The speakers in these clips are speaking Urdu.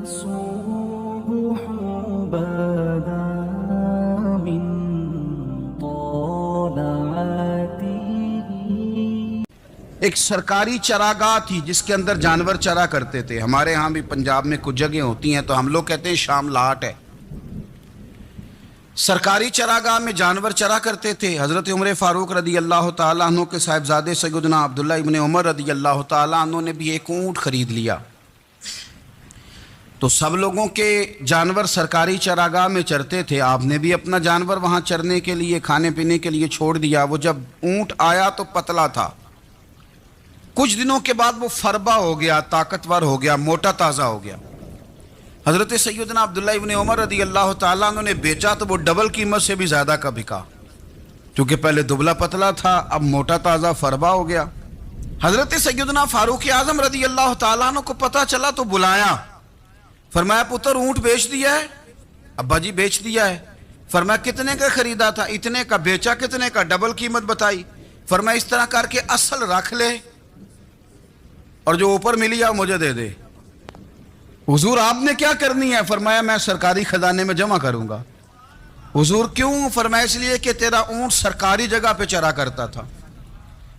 الصبح بدا من طلعته. ایک سرکاری چراگاہ تھی جس کے اندر جانور چرا کرتے تھے. ہمارے ہاں بھی پنجاب میں کچھ جگہیں ہوتی ہیں تو ہم لوگ کہتے ہیں شام لاٹ ہے. سرکاری چراگاہ میں جانور چرا کرتے تھے. حضرت عمر فاروق رضی اللہ تعالیٰ عنہ کے صاحبزادے سیدنا عبداللہ ابن عمر رضی اللہ تعالیٰ عنہ نے بھی ایک اونٹ خرید لیا. تو سب لوگوں کے جانور سرکاری چراگاہ میں چرتے تھے. آپ نے بھی اپنا جانور وہاں چرنے کے لیے کھانے پینے کے لیے چھوڑ دیا. وہ جب اونٹ آیا تو پتلا تھا. کچھ دنوں کے بعد وہ فربا ہو گیا, طاقتور ہو گیا, موٹا تازہ ہو گیا. حضرت سیدنا عبداللہ ابن عمر رضی اللہ تعالیٰ عنہ نے بیچا تو وہ ڈبل قیمت سے بھی زیادہ کا بکا, کیونکہ پہلے دبلا پتلا تھا, اب موٹا تازہ فربا ہو گیا. حضرت سیدنا فاروق اعظم رضی اللہ تعالیٰ عنہ کو پتہ چلا تو بلایا. فرمایا پتر اونٹ بیچ دیا ہے؟ ابا جی بیچ دیا ہے. فرمایا کتنے کا خریدا تھا؟ اتنے کا. بیچا کتنے کا؟ ڈبل قیمت بتائی. فرمایا اس طرح کر کے اصل رکھ لے اور جو اوپر ملی ہے مجھے دے دے. حضور آپ نے کیا کرنی ہے؟ فرمایا میں سرکاری خزانے میں جمع کروں گا. حضور کیوں؟ فرمایا اس لیے کہ تیرا اونٹ سرکاری جگہ پہ چرا کرتا تھا,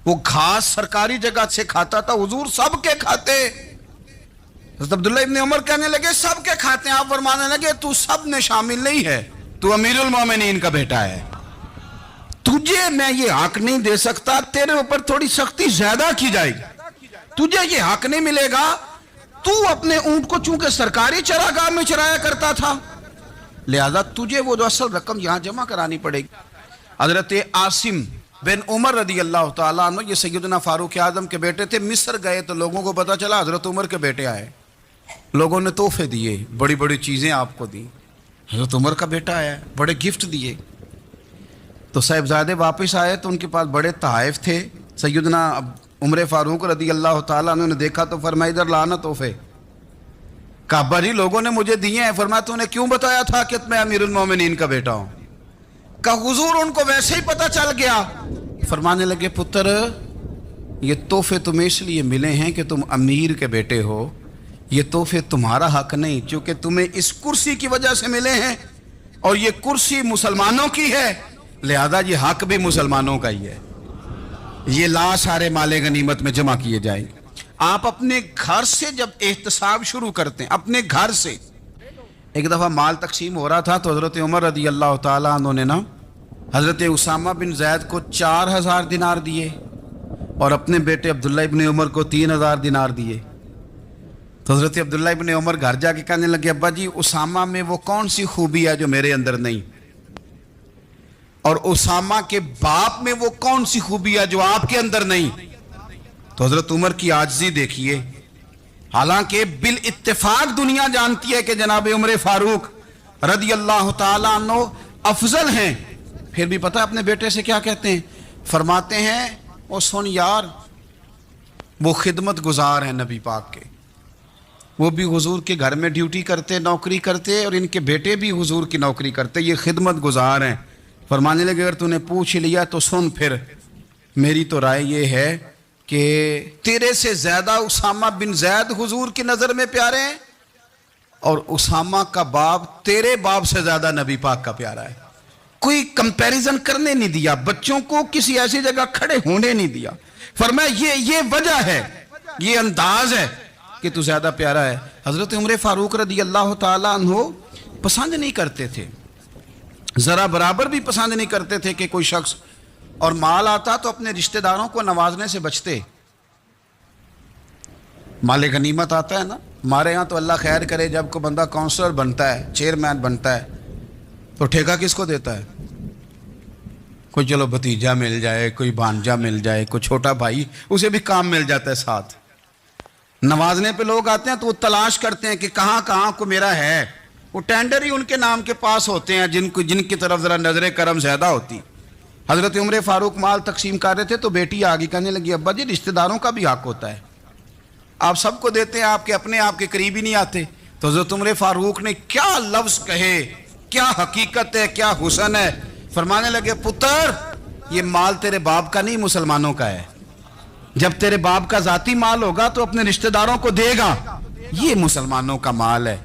وہ گھاس سرکاری جگہ سے کھاتا تھا. حضور سب کے کھاتے. حضرت عبداللہ ابن عمر کہنے لگے سب کے کھاتے ہیں. آپ فرمانے لگے تو سب میں شامل نہیں ہے, تو امیر المومنین کا بیٹا ہے. تجھے میں یہ حق نہیں دے سکتا, تیرے اوپر تھوڑی سختی زیادہ کی جائے گی. تجھے یہ حق نہیں ملے گا. تو اپنے اونٹ کو چونکہ سرکاری چراگاہ میں چرایا کرتا تھا, لہذا تجھے وہ جو اصل رقم یہاں جمع کرانی پڑے گی. حضرت عاصم بن عمر رضی اللہ تعالیٰ عنہ, یہ سیدنا فاروق اعظم کے بیٹے تھے, مصر گئے تو لوگوں کو پتا چلا حضرت عمر کے بیٹے آئے. لوگوں نے تحفے دیے, بڑی بڑی چیزیں آپ کو دی. حضرت عمر کا بیٹا آیا, بڑے گفٹ دیے. تو صاحبزادے واپس آئے تو ان کے پاس بڑے تحائف تھے. سیدنا عمر فاروق رضی اللہ تعالیٰ عنہ نے دیکھا تو فرمایا ادھر لانا تحفے. کعبہ جی لوگوں نے مجھے دیے ہیں. فرمایا تو نے کیوں بتایا تھا کہ میں امیر المومنین کا بیٹا ہوں؟ کہ حضور ان کو ویسے ہی پتہ چل گیا. فرمانے لگے پتر یہ تحفے تمہیں اس لیے ملے ہیں کہ تم امیر کے بیٹے ہو, یہ تحفے تمہارا حق نہیں, چونکہ تمہیں اس کرسی کی وجہ سے ملے ہیں اور یہ کرسی مسلمانوں کی ہے, لہذا یہ حق بھی مسلمانوں کا ہی ہے. یہ لا سارے مال غنیمت میں جمع کیے جائیں. آپ اپنے گھر سے جب احتساب شروع کرتے ہیں, اپنے گھر سے. ایک دفعہ مال تقسیم ہو رہا تھا تو حضرت عمر رضی اللہ تعالیٰ عنہ نے حضرت اسامہ بن زید کو 4000 دینار دیے اور اپنے بیٹے عبداللہ ابن عمر کو 3000 دینار دیے. تو حضرت عبداللہ ابن عمر گھر جا کے کہنے لگے ابا جی اسامہ میں وہ کون سی خوبی ہے جو میرے اندر نہیں, اور اسامہ کے باپ میں وہ کون سی خوبی ہے جو آپ کے اندر نہیں. تو حضرت عمر کی عاجزی دیکھیے. حالانکہ بالاتفاق دنیا جانتی ہے کہ جناب عمر فاروق رضی اللہ تعالیٰ عنہ افضل ہیں, پھر بھی پتہ اپنے بیٹے سے کیا کہتے ہیں؟ فرماتے ہیں وہ سن یار, وہ خدمت گزار ہیں نبی پاک کے, وہ بھی حضور کے گھر میں ڈیوٹی کرتے, نوکری کرتے, اور ان کے بیٹے بھی حضور کی نوکری کرتے, یہ خدمت گزار ہیں. فرمانے لگے اگر تو نے پوچھ لیا تو سن, پھر میری تو رائے یہ ہے کہ تیرے سے زیادہ اسامہ بن زید حضور کی نظر میں پیارے ہیں, اور اسامہ کا باپ تیرے باپ سے زیادہ نبی پاک کا پیارا ہے. کوئی کمپیریزن کرنے نہیں دیا, بچوں کو کسی ایسی جگہ کھڑے ہونے نہیں دیا. فرمایا یہ وجہ ہے, یہ انداز ہے کہ تو زیادہ پیارا ہے. حضرت عمر فاروق رضی اللہ تعالیٰ عنہ پسند نہیں کرتے تھے, ذرا برابر بھی پسند نہیں کرتے تھے کہ کوئی شخص اور مال آتا تو اپنے رشتہ داروں کو نوازنے سے بچتے. مال غنیمت آتا ہے نا, ہمارے ہاں تو اللہ خیر کرے جب کوئی بندہ کونسلر بنتا ہے, چیئرمین بنتا ہے, تو ٹھیکہ کس کو دیتا ہے؟ کوئی چلو بھتیجا مل جائے, کوئی بھانجا مل جائے, کوئی چھوٹا بھائی, اسے بھی کام مل جاتا ہے ساتھ. نوازنے پہ لوگ آتے ہیں تو وہ تلاش کرتے ہیں کہ کہاں کہاں کو میرا ہے. وہ ٹینڈر ہی ان کے نام کے پاس ہوتے ہیں جن کی طرف ذرا نظر کرم زیادہ ہوتی. حضرت عمر فاروق مال تقسیم کر رہے تھے تو بیٹی آگے کہنے لگی ابا جی رشتہ داروں کا بھی حق ہوتا ہے, آپ سب کو دیتے ہیں, آپ کے اپنے آپ کے قریب ہی نہیں آتے. تو حضرت عمر فاروق نے کیا لفظ کہے, کیا حقیقت ہے, کیا حسن ہے. فرمانے لگے پتر یہ مال تیرے باپ کا نہیں مسلمانوں کا ہے, جب تیرے باپ کا ذاتی مال ہوگا تو اپنے رشتہ داروں کو دے گا, یہ مسلمانوں کا مال ہے.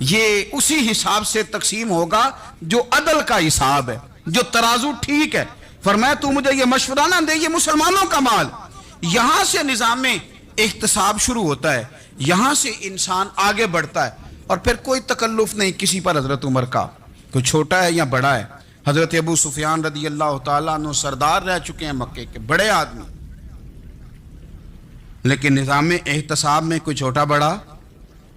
یہ اسی حساب سے تقسیم ہوگا جو عدل کا حساب ہے، جو ترازو ٹھیک ہے۔ فرمایا تو مجھے یہ مشورہ نہ دے، یہ مسلمانوں کا مال۔ یہاں سے نظام احتساب شروع ہوتا ہے، یہاں سے انسان آگے بڑھتا ہے، اور پھر کوئی تکلف نہیں کسی پر حضرت عمر کا، کوئی چھوٹا ہے یا بڑا ہے۔ حضرت ابو سفیان رضی اللہ تعالیٰ عنہ سردار رہ چکے ہیں مکے کے، بڑے آدمی، لیکن نظام احتساب میں کوئی چھوٹا بڑا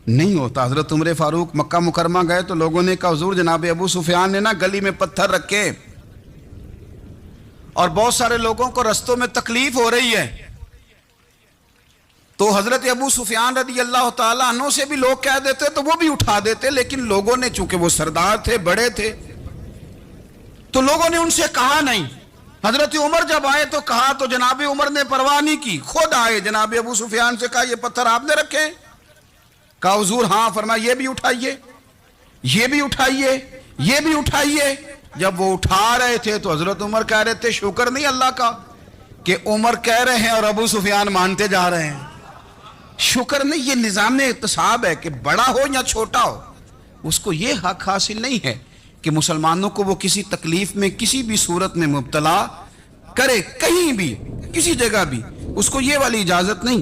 نہیں ہوتا۔ حضرت عمر فاروق مکہ مکرمہ گئے تو لوگوں نے کہا حضور جناب ابو سفیان نے نا گلی میں پتھر رکھے اور بہت سارے لوگوں کو رستوں میں تکلیف ہو رہی ہے، تو حضرت ابو سفیان رضی اللہ تعالیٰ عنہ سے بھی لوگ کہہ دیتے تو وہ بھی اٹھا دیتے، لیکن لوگوں نے چونکہ وہ سردار تھے، بڑے تھے، تو لوگوں نے ان سے کہا نہیں۔ حضرت عمر جب آئے تو کہا تو جناب عمر نے پرواہ نہیں کی، خود آئے جناب ابو سفیان سے کہا یہ پتھر آپ نے رکھے؟ کہا حضور ہاں۔ فرمایا یہ بھی اٹھائیے، یہ بھی اٹھائیے، یہ بھی اٹھائیے۔ جب وہ اٹھا رہے تھے تو حضرت عمر کہہ رہے تھے شکر نہیں اللہ کا کہ عمر کہہ رہے ہیں اور ابو سفیان مانتے جا رہے ہیں، شکر نہیں۔ یہ نظام احتساب ہے کہ بڑا ہو یا چھوٹا ہو، اس کو یہ حق حاصل نہیں ہے کہ مسلمانوں کو وہ کسی تکلیف میں کسی بھی صورت میں مبتلا کرے، کہیں بھی کسی جگہ بھی، اس کو یہ والی اجازت نہیں۔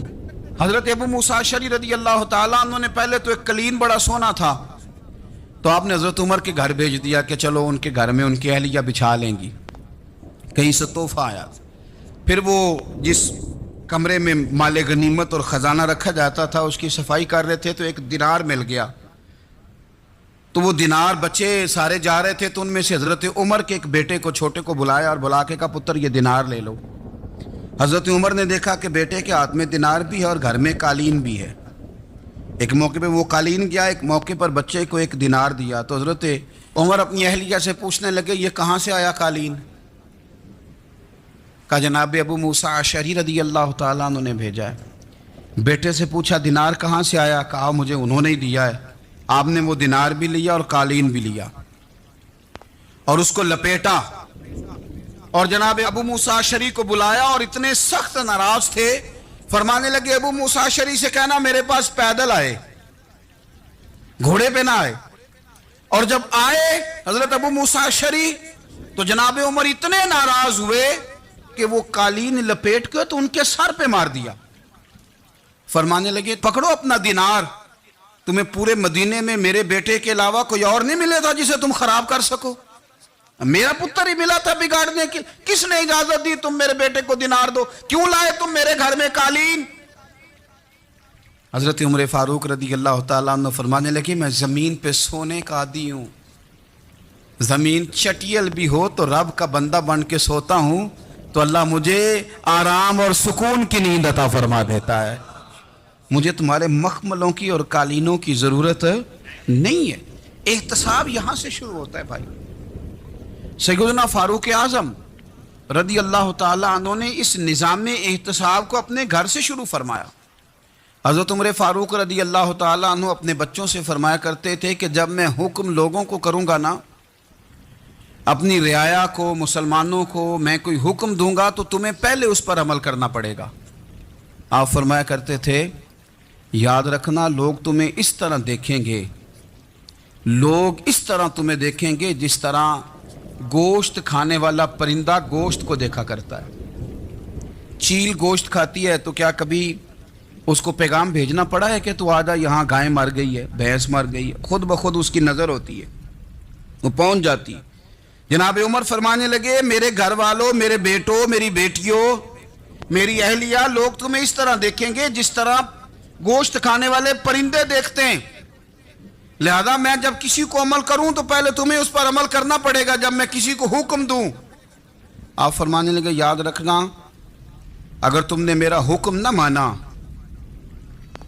حضرت ابو موسیٰ اشعری رضی اللہ تعالیٰ عنہ نے پہلے تو ایک قلین بڑا سونا تھا، تو آپ نے حضرت عمر کے گھر بھیج دیا کہ چلو ان کے گھر میں ان کی اہلیہ بچھا لیں گی، کہیں سے تحفہ آیا۔ پھر وہ جس کمرے میں مال غنیمت اور خزانہ رکھا جاتا تھا اس کی صفائی کر رہے تھے تو ایک دینار مل گیا، تو وہ دینار بچے سارے جا رہے تھے تو ان میں سے حضرت عمر کے ایک بیٹے کو چھوٹے کو بلایا اور بلا کے کہا پتر یہ دینار لے لو۔ حضرت عمر نے دیکھا کہ بیٹے کے ہاتھ میں دینار بھی ہے اور گھر میں قالین بھی ہے۔ ایک موقع پہ وہ قالین گیا، ایک موقع پر بچے کو ایک دینار دیا، تو حضرت عمر اپنی اہلیہ سے پوچھنے لگے یہ کہاں سے آیا قالین؟ کہا جناب ابو موسیٰ اشعری رضی اللہ تعالیٰ عنہ نے بھیجا ہے۔ بیٹے سے پوچھا دینار کہاں سے آیا؟ کہا مجھے انہوں نے ہی دیا ہے۔ آپ نے وہ دینار بھی لیا اور قالین بھی لیا اور اس کو لپیٹا اور جناب ابو موسیٰ اشعری کو بلایا، اور اتنے سخت ناراض تھے، فرمانے لگے ابو موسیٰ اشعری سے کہنا میرے پاس پیدل آئے، گھوڑے پہ نہ آئے۔ اور جب آئے حضرت ابو موسیٰ اشعری تو جناب عمر اتنے ناراض ہوئے کہ وہ قالین لپیٹ کے تو ان کے سر پہ مار دیا۔ فرمانے لگے پکڑو اپنا دینار، تمہیں پورے مدینے میں میرے بیٹے کے علاوہ کوئی اور نہیں ملے تھا جسے تم خراب کر سکو، میرا پتر ہی ملا تھا بگاڑنے کی، کس نے اجازت دی تم میرے بیٹے کو دینار دو؟ کیوں لائے تم میرے گھر میں قالین؟ حضرت عمر فاروق رضی اللہ تعالیٰ عنہ فرمانے لگے میں زمین پہ سونے کا عادی ہوں، زمین چٹیل بھی ہو تو رب کا بندہ بن کے سوتا ہوں تو اللہ مجھے آرام اور سکون کی نیند عطا فرما دیتا ہے، مجھے تمہارے مخملوں کی اور قالینوں کی ضرورت نہیں ہے۔ احتساب یہاں سے شروع ہوتا ہے بھائی۔ سیدنا فاروق اعظم رضی اللہ تعالیٰ عنہ نے اس نظام احتساب کو اپنے گھر سے شروع فرمایا۔ حضرت عمر فاروق رضی اللہ تعالیٰ عنہ اپنے بچوں سے فرمایا کرتے تھے کہ جب میں حکم لوگوں کو کروں گا نا، اپنی رعایا کو، مسلمانوں کو میں کوئی حکم دوں گا تو تمہیں پہلے اس پر عمل کرنا پڑے گا۔ آپ فرمایا کرتے تھے یاد رکھنا لوگ تمہیں اس طرح دیکھیں گے، لوگ اس طرح تمہیں دیکھیں گے جس طرح گوشت کھانے والا پرندہ گوشت کو دیکھا کرتا ہے۔ چیل گوشت کھاتی ہے تو کیا کبھی اس کو پیغام بھیجنا پڑا ہے کہ تو آجا یہاں گائے مر گئی ہے، بھینس مر گئی ہے؟ خود بخود اس کی نظر ہوتی ہے، وہ پہنچ جاتی ہے۔ جناب عمر فرمانے لگے میرے گھر والوں، میرے بیٹوں، میری بیٹیوں، میری اہلیہ، لوگ تمہیں اس طرح دیکھیں گے جس طرح گوشت کھانے والے پرندے دیکھتے ہیں، لہذا میں جب کسی کو عمل کروں تو پہلے تمہیں اس پر عمل کرنا پڑے گا جب میں کسی کو حکم دوں۔ آپ فرمانے لگے یاد رکھنا اگر تم نے میرا حکم نہ مانا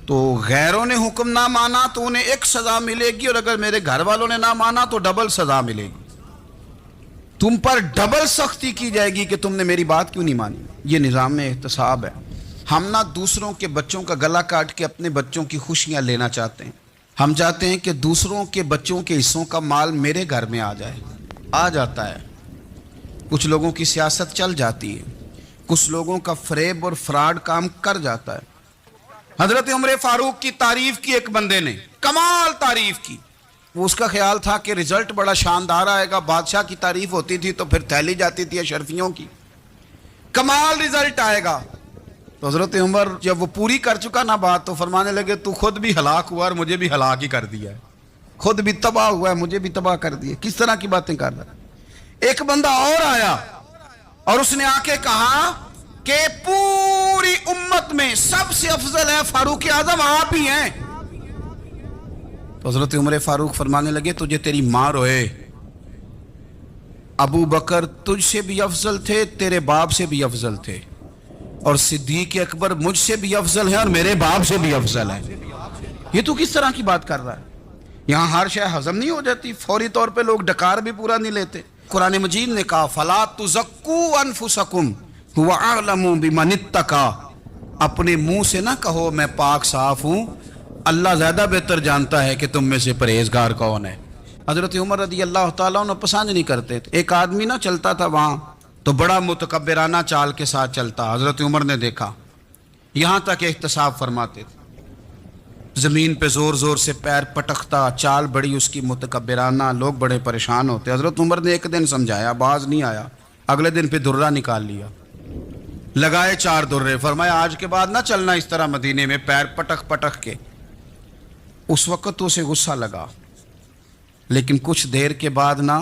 تو غیروں نے حکم نہ مانا تو انہیں ایک سزا ملے گی، اور اگر میرے گھر والوں نے نہ مانا تو ڈبل سزا ملے گی، تم پر ڈبل سختی کی جائے گی کہ تم نے میری بات کیوں نہیں مانی۔ یہ نظام احتساب ہے۔ ہم نہ دوسروں کے بچوں کا گلا کاٹ کے اپنے بچوں کی خوشیاں لینا چاہتے ہیں، ہم چاہتے ہیں کہ دوسروں کے بچوں کے حصوں کا مال میرے گھر میں آ جائے، آ جاتا ہے۔ کچھ لوگوں کی سیاست چل جاتی ہے، کچھ لوگوں کا فریب اور فراڈ کام کر جاتا ہے۔ حضرت عمر فاروق کی تعریف کی ایک بندے نے، کمال تعریف کی، وہ اس کا خیال تھا کہ رزلٹ بڑا شاندار آئے گا، بادشاہ کی تعریف ہوتی تھی تو پھر تھیلی جاتی تھی اشرفیوں کی، کمال رزلٹ آئے گا۔ تو حضرت عمر جب وہ پوری کر چکا نا بات تو فرمانے لگے تو خود بھی ہلاک ہوا اور مجھے بھی ہلاک ہی کر دیا ہے، خود بھی تباہ ہوا ہے مجھے بھی تباہ کر دیا۔ کس طرح کی باتیں کر رہا ہے؟ ایک بندہ اور آیا اور اس نے آ کے کہا کہ پوری امت میں سب سے افضل ہے فاروق اعظم آپ ہی ہیں۔ تو حضرت عمر فاروق فرمانے لگے تجھے تیری ماں روئے، ابو بکر تجھ سے بھی افضل تھے، تیرے باپ سے بھی افضل تھے، اور صدیق اکبر مجھ سے بھی افضل ہے اور میرے باپ سے بھی افضل ہے۔ یہ تو کس طرح کی بات کر رہا ہے؟ یہاں ہر شے ہضم نہیں ہو جاتی، فوری طور پہ لوگ ڈکار بھی پورا نہیں لیتے۔ قرآن مجید نے کہا فَلَا تُزَكُّوا أَنفُسَكُمْ هُوَ أَعْلَمُ بِمَنِ اتَّقَى، اپنے منہ سے نہ کہو میں پاک صاف ہوں، اللہ زیادہ بہتر جانتا ہے کہ تم میں سے پرہیزگار کون ہے۔ حضرت عمر رضی اللہ تعالیٰ عنہ پسند نہیں کرتے تھے۔ ایک آدمی نہ چلتا تھا وہاں تو بڑا متکبرانہ چال کے ساتھ چلتا، حضرت عمر نے دیکھا، یہاں تک احتساب فرماتے تھے، زمین پہ زور زور سے پیر پٹکتا، چال بڑی اس کی متکبرانہ، لوگ بڑے پریشان ہوتے۔ حضرت عمر نے ایک دن سمجھایا، باز نہیں آیا، اگلے دن پہ درہ نکال لیا، لگائے 4 درے، فرمایا آج کے بعد نہ چلنا اس طرح مدینے میں پیر پٹک پٹک کے۔ اس وقت تو اسے غصہ لگا، لیکن کچھ دیر کے بعد نا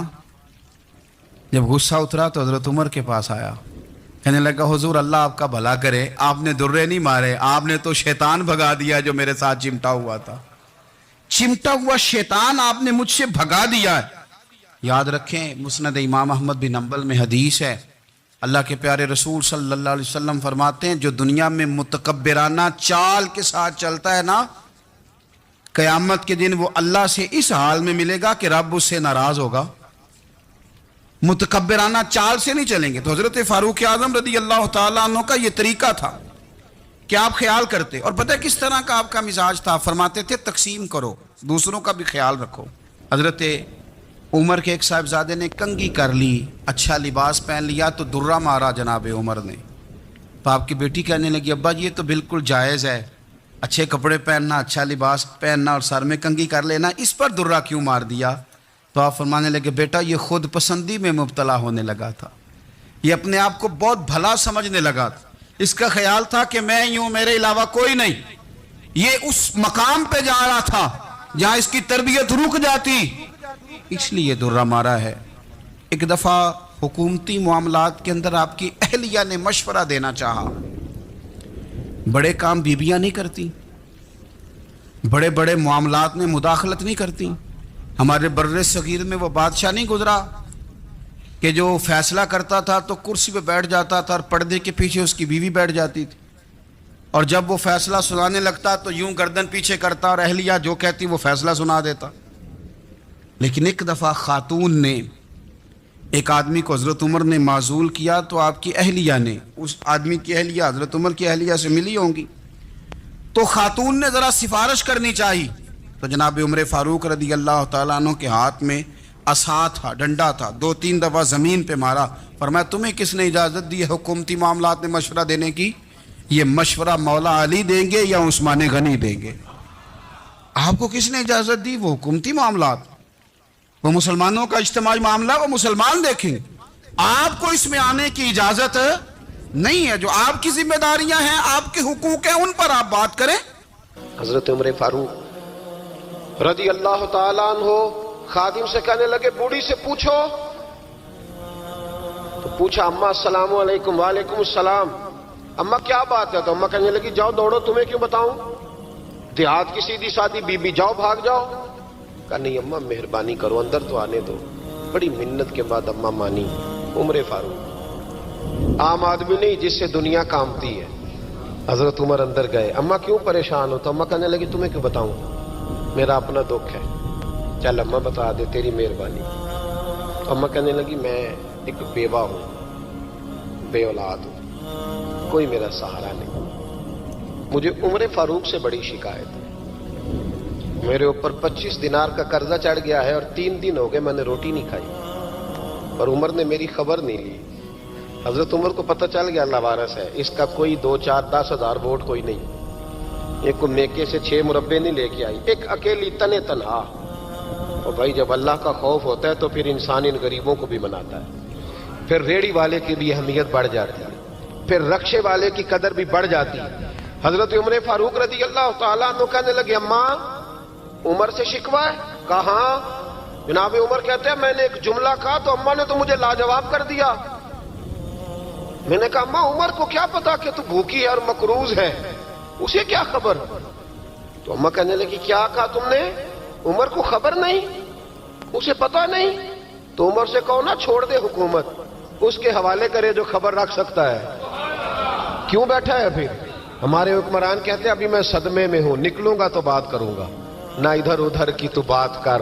جب غصہ اترا تو حضرت عمر کے پاس آیا، کہنے لگا حضور اللہ آپ کا بھلا کرے، آپ نے درے نہیں مارے، آپ نے تو شیطان بھگا دیا جو میرے ساتھ چمٹا ہوا تھا، چمٹا ہوا شیطان آپ نے مجھ سے بھگا دیا ہے۔ یاد رکھیں مسند امام احمد بن حنبل میں حدیث ہے، اللہ کے پیارے رسول صلی اللہ علیہ وسلم فرماتے ہیں جو دنیا میں متکبرانہ چال کے ساتھ چلتا ہے نا، قیامت کے دن وہ اللہ سے اس حال میں ملے گا کہ رب اس سے ناراض ہوگا۔ متکبرانہ چال سے نہیں چلیں گے۔ تو حضرت فاروق اعظم رضی اللہ تعالیٰ عنہ کا یہ طریقہ تھا کہ آپ خیال کرتے، اور پتہ کس طرح کا آپ کا مزاج تھا، فرماتے تھے تقسیم کرو، دوسروں کا بھی خیال رکھو۔ حضرت عمر کے ایک صاحبزادے نے کنگھی کر لی، اچھا لباس پہن لیا تو درہ مارا جناب عمر نے، تو آپ کی بیٹی کہنے لگی ابا یہ تو بالکل جائز ہے، اچھے کپڑے پہننا، اچھا لباس پہننا اور سر میں کنگھی کر لینا، اس پر درہ کیوں مار دیا؟ تو آپ فرمانے لگے بیٹا یہ خود پسندی میں مبتلا ہونے لگا تھا، یہ اپنے آپ کو بہت بھلا سمجھنے لگا تھا، اس کا خیال تھا کہ میں ہی ہوں میرے علاوہ کوئی نہیں، یہ اس مقام پہ جا رہا تھا جہاں اس کی تربیت رک جاتی، اس لیے درہ مارا ہے۔ ایک دفعہ حکومتی معاملات کے اندر آپ کی اہلیہ نے مشورہ دینا چاہا، بڑے کام بیویاں نہیں کرتی، بڑے بڑے معاملات میں مداخلت نہیں کرتی۔ ہمارے بر صغیر میں وہ بادشاہ نہیں گزرا کہ جو فیصلہ کرتا تھا تو کرسی پہ بیٹھ جاتا تھا اور پردے کے پیچھے اس کی بیوی بیٹھ جاتی تھی، اور جب وہ فیصلہ سنانے لگتا تو یوں گردن پیچھے کرتا اور اہلیہ جو کہتی وہ فیصلہ سنا دیتا۔ لیکن ایک دفعہ خاتون نے ایک آدمی کو حضرت عمر نے معزول کیا تو آپ کی اہلیہ نے، اس آدمی کی اہلیہ حضرت عمر کی اہلیہ سے ملی ہوں گی، تو خاتون نے ذرا سفارش کرنی چاہی، تو جناب عمر فاروق رضی اللہ تعالیٰ عنہ کے ہاتھ میں عصا تھا، ڈنڈا تھا، 2-3 دفعہ زمین پہ مارا، فرمایا تمہیں کس نے اجازت دی ہے حکومتی معاملات میں مشورہ دینے کی؟ یہ مشورہ مولا علی دیں گے یا عثمان غنی دیں گے؟ آپ کو کس نے اجازت دی؟ وہ حکومتی معاملات، وہ مسلمانوں کا اجتماعی معاملہ، وہ مسلمان دیکھیں، آپ کو اس میں آنے کی اجازت نہیں ہے۔ جو آپ کی ذمہ داریاں ہیں، آپ کے حقوق ہیں، ان پر آپ بات کریں۔ حضرت عمر فاروق رضی اللہ تعالیٰ عنہ خادم سے کہنے لگے بوڑھی سے پوچھو، تو پوچھا اماں السلام علیکم، وعلیکم السلام، اماں کیا بات ہے؟ تو اماں کہنے لگی جاؤ دوڑو، تمہیں کیوں بتاؤں، دیہات کی سیدھی سادی بی بی، جاؤ بھاگ جاؤ۔ کہا نہیں اماں مہربانی کرو اندر تو آنے دو۔ بڑی منت کے بعد اماں مانی۔ عمر فاروق عام آدمی نہیں جس سے دنیا کامتی ہے۔ حضرت عمر اندر گئے، اماں کیوں پریشان ہو؟ تو اماں کہنے لگی تمہیں کیوں بتاؤں، میرا اپنا دکھ ہے، چل اماں بتا دے، تیری مہربانی۔ تو اماں کہنے لگی میں ایک بیوہ ہوں، بے اولاد ہوں، کوئی میرا سہارا نہیں، مجھے عمر فاروق سے بڑی شکایت ہے، میرے اوپر 25 دینار کا قرضہ چڑھ گیا ہے اور 3 دن ہو گئے میں نے روٹی نہیں کھائی، اور عمر نے میری خبر نہیں لی۔ حضرت عمر کو پتہ چل گیا لوارث ہے، اس کا کوئی 2, 4, 10 ہزار ووٹ کوئی نہیں، ایک کو میکے سے 6 مربے نہیں لے کے آئی، ایک اکیلی تنہا اور بھائی جب اللہ کا خوف ہوتا ہے تو پھر انسان ان غریبوں کو بھی مناتا ہے. پھر ریڑھی والے کی بھی اہمیت بڑھ جاتی ہے, پھر رکشے والے کی قدر بھی بڑھ جاتی ہے. حضرت عمر فاروق رضی اللہ تعالیٰ عنہ کہنے لگے اماں عمر سے شکوہ ہے؟ کہاں؟ جناب عمر کہتے ہیں میں نے ایک جملہ کہا تو اماں نے تو مجھے لاجواب کر دیا. میں نے کہا اماں عمر کو کیا پتا کہ تو بھوکی ہے اور مقروض ہے, اسے کیا خبر؟ تو اماں کہنے لگی کیا کہا تم نے؟ عمر کو خبر نہیں, اسے پتا نہیں؟ تو عمر سے کہو نا چھوڑ دے حکومت, اس کے حوالے کرے جو خبر رکھ سکتا ہے. کیوں بیٹھا ہے پھر؟ ہمارے حکمران کہتے ہیں ابھی میں صدمے میں ہوں, نکلوں گا تو بات کروں گا, نہ ادھر ادھر کی تو بات کر,